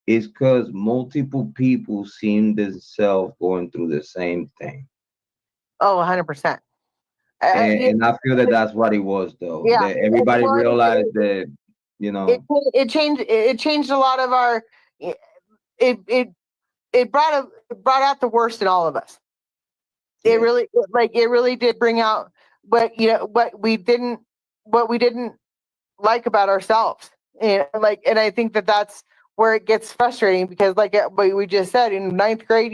is because multiple people seen themselves going through the same thing. Oh, 100%. And I feel that that's what it was, though. Yeah. That everybody Well, realized that, you it, know, it changed a lot of our, it, it, it brought out the worst in all of us. It yeah, really, it really did bring out what we didn't like about ourselves. And I think that that's where it gets frustrating, because what we just said in ninth grade,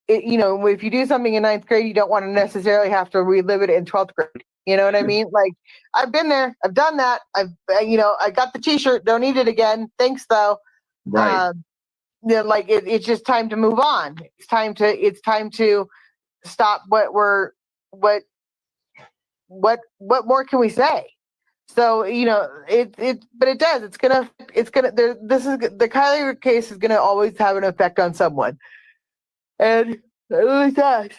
if you do something in ninth grade, you don't want to necessarily have to relive it in 12th grade. You know what I mean? Like, I've been there, I've done that. I got the t-shirt, don't need it again. Thanks though. right. Um, it's just time to move on. It's time to stop what what more can we say? So, but it does. The Kiely case is gonna always have an effect on someone, and it really does.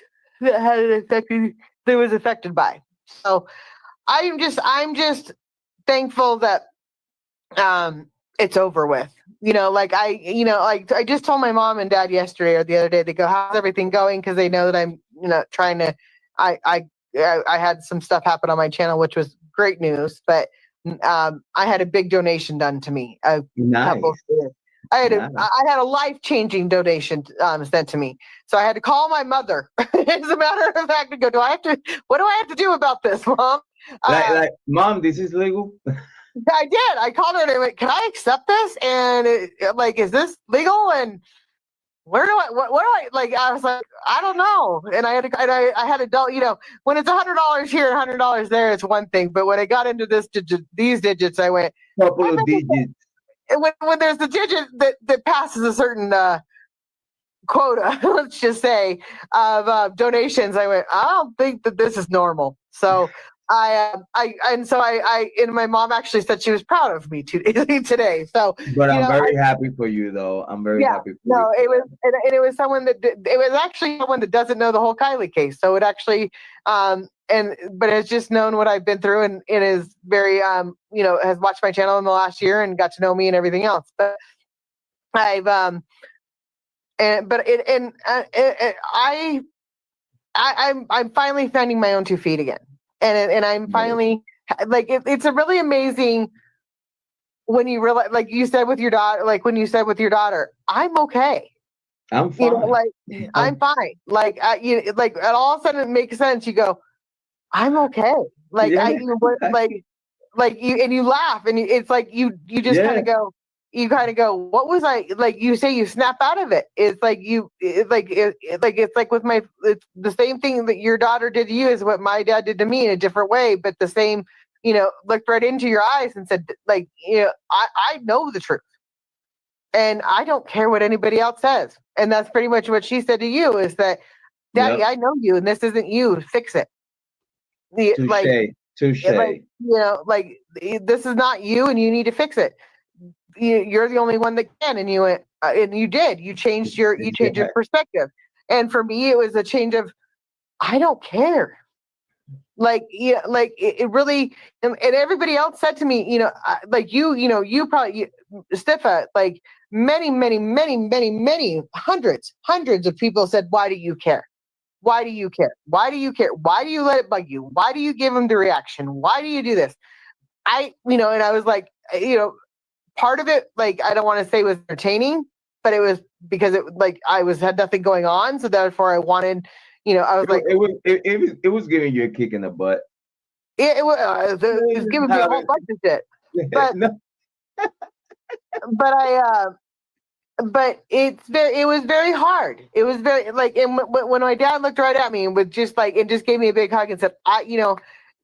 That had an effect that was affected by. So I'm just thankful that it's over with. I just told my mom and dad yesterday or the other day. They go, "How's everything going?" Because they know that I'm trying to. I I I had some stuff happen on my channel, which was great news, but I had a big donation done to me a couple of Nice. years. Nice. I had a life-changing donation sent to me, so I had to call my mother. As a matter of fact, to go, what do I have to do about this, Mom? Mom, this is legal. I did. I called her and I went, "Can I accept this? And is this legal? And where do I? What do I like?" I was like, "I don't know." And I had to, when it's $100 here, $100 there, it's one thing. But when I got into these digits, I went, Couple I of bet digits. when there's the digit that passes a certain quota, let's just say, of donations, I went, I don't think that this is normal. So and my mom actually said she was proud of me today. So, But I'm very happy for you, though. I'm very yeah, happy for you no, for it was, that. and it was someone it was actually someone that doesn't know the whole Kiely case. So it actually, but it's just known what I've been through, and it is very, has watched my channel in the last year and got to know me and everything else. But I've, and but it, and it, I'm finally finding my own 2 feet again, and I'm Right. finally it's a really amazing when you realize, like you said with your daughter, when you said with your daughter, I'm okay. I'm fine. I'm I'm fine. And all of a sudden it makes sense. You go, I'm okay. Like yeah. I, you what, like you, and you laugh, and it's like you just kind Yeah. of go, what was I like? You say you snap out of it. It's like it's like with it's the same thing that your daughter did to you is what my dad did to me in a different way, but the same. Looked right into your eyes and said, I know the truth. And I don't care what anybody else says. And that's pretty much what she said to you is that, Daddy, Yep. I know you and this isn't you. Fix it. The, like, Touche. Touche. this is not you and you need to fix it. You're the only one that can. And you went, and you did. You changed your Yeah. perspective. And for me, it was a change of, I don't care. It really, and everybody else said to me, you probably, Stiffa, like many, many, many, many, many hundreds of people said, why do you care? Why do you care? Why do you care? Why do you let it bug you? Why do you give them the reaction? Why do you do this? And I was like, part of it, like, I don't want to say was entertaining, but it was because had nothing going on. So therefore I wanted, I was like, It was giving you a kick in the butt. it's giving me a whole bunch of shit. But No. but I but it was very hard. It was very and when my dad looked right at me and with just it just gave me a big hug and said,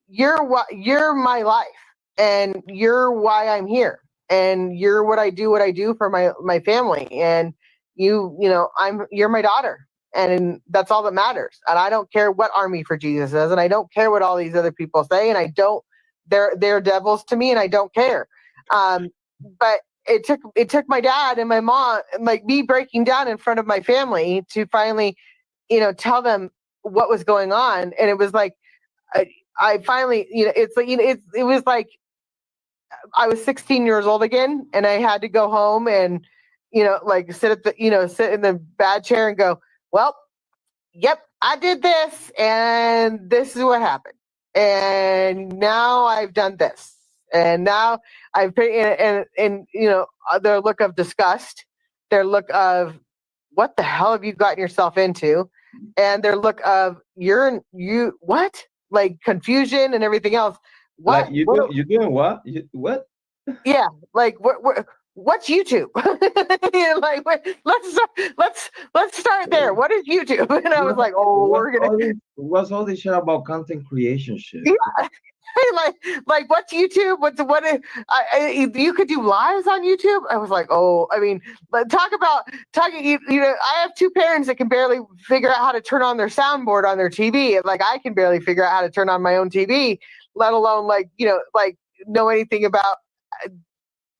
you're my life and you're why I'm here and you're what I do for my family and you're my daughter and that's all that matters. And I don't care what Army for Jesus says and I don't care what all these other people say and I don't they're devils to me and I don't care. But it took my dad and my mom, like me breaking down in front of my family to finally, tell them what was going on. And it was like, I finally, it's like, it was like I was 16 years old again and I had to go home and like sit in the bad chair and go, well, yep, I did this and this is what happened. And now I've done this. And now I've and their look of disgust, their look of what the hell have you gotten yourself into? And their look of you what? Like confusion and everything else. What? Like you doing what? What? Yeah, like what's YouTube? Like let's start there. What is YouTube? And I was like, oh, we're gonna. What's all this shit about content creation shit? Yeah. Like what's YouTube? What is, you could do lives on YouTube? I was like, oh, I mean, talking. I have two parents that can barely figure out how to turn on their soundboard on their TV, and like I can barely figure out how to turn on my own TV, let alone know anything about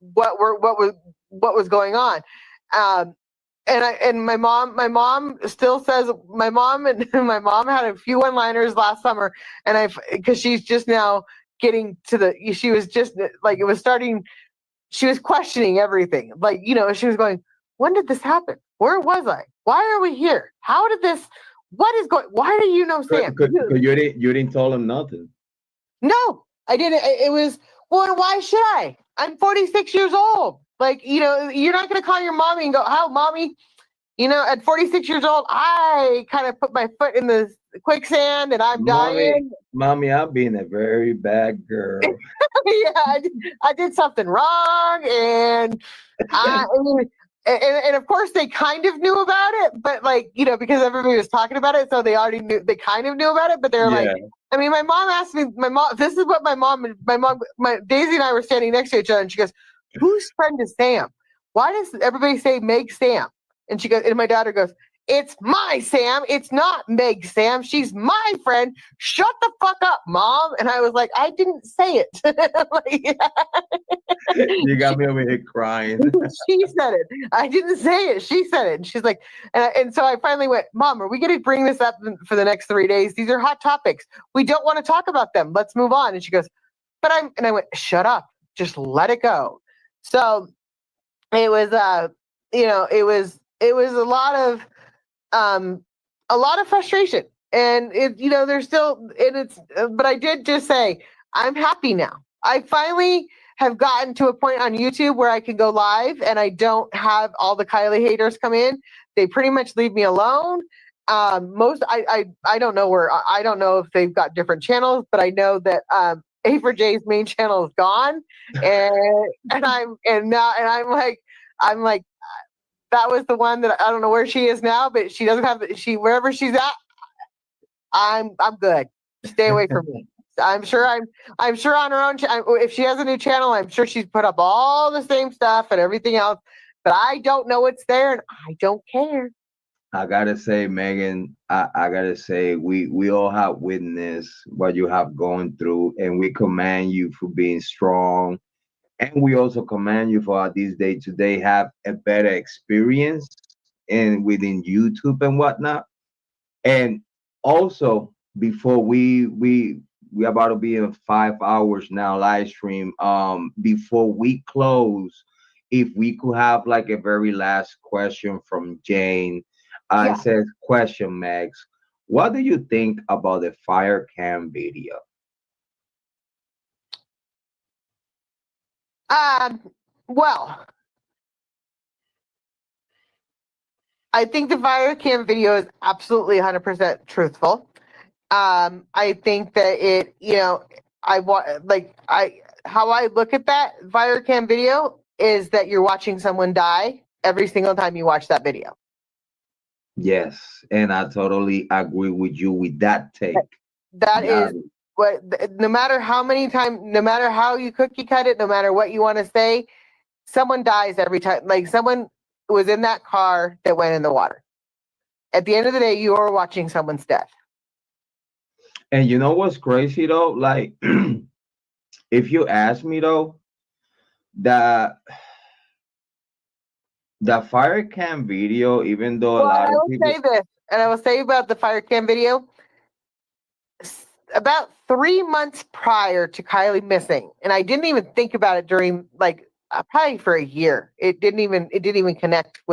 what was going on. And my mom still says my mom had a few one-liners last summer, and because she's just now getting to she was just like it was starting. She was questioning everything, she was going, when did this happen? Where was I? Why are we here? How did this? What is going? Why do you know Sam? You didn't tell him nothing. No, I didn't. It was, well, why should I? I'm 46 years old. Like, you're not going to call your mommy and go, "How, mommy?" At 46 years old, I kind of put my foot in the quicksand and I'm dying. Mommy, I'm being a very bad girl. Yeah, I did something wrong, and and of course they kind of knew about it, but because everybody was talking about it, so they already knew. They kind of knew about it, but they're like, I mean, my mom asked me. This is what my Daisy and I were standing next to each other, and she goes, "Whose friend is Sam? Why does everybody say Meg Sam?" And she goes, and my daughter goes, "It's my Sam. It's not Meg Sam. She's my friend. Shut the fuck up, Mom." And I was like, I didn't say it. You got me over here crying. She said it. I didn't say it. She said it. And she's like, and so I finally went, "Mom, are we going to bring this up for the next 3 days? These are hot topics. We don't want to talk about them. Let's move on." And she goes, and I went, "Shut up. Just let it go." So it was, it was a lot of frustration, and there's still, and it's, but I did just say, I'm happy now. I finally have gotten to a point on YouTube where I can go live and I don't have all the Kiely haters come in. They pretty much leave me alone. I don't know I don't know if they've got different channels, but I know that, A4J's main channel is gone. I'm like, that was the one that I don't know where she is now, but she doesn't have wherever she's at. I'm good. Stay away from me. I'm sure on her own. If she has a new channel, I'm sure she's put up all the same stuff and everything else, but I don't know what's there and I don't care. I gotta say, Megan, I gotta say, we all have witnessed what you have gone through, and we commend you for being strong. And we also commend you for this day today have a better experience and within YouTube and whatnot. And also, before we about to be in 5 hours now live stream. Before we close, if we could have like a very last question from Jane. It says, question, Megs, what do you think about the fire cam video? Well, I think the fire cam video is absolutely 100% truthful. I think that it, how I look at that fire cam video is that you're watching someone die every single time you watch that video. Yes, and I totally agree with you with that take. That is what, no matter how many times, no matter how you cookie cut it, no matter what you want to say, someone dies every time. Like someone was in that car that went in the water. At the end of the day, you are watching someone's death. And you know what's crazy though? Like, if you ask me though, the fire cam video, even though a lot of people say this, and I will say about the fire cam video, about 3 months prior to Kiely missing, and I didn't even think about it during like probably for a year. It didn't even connect with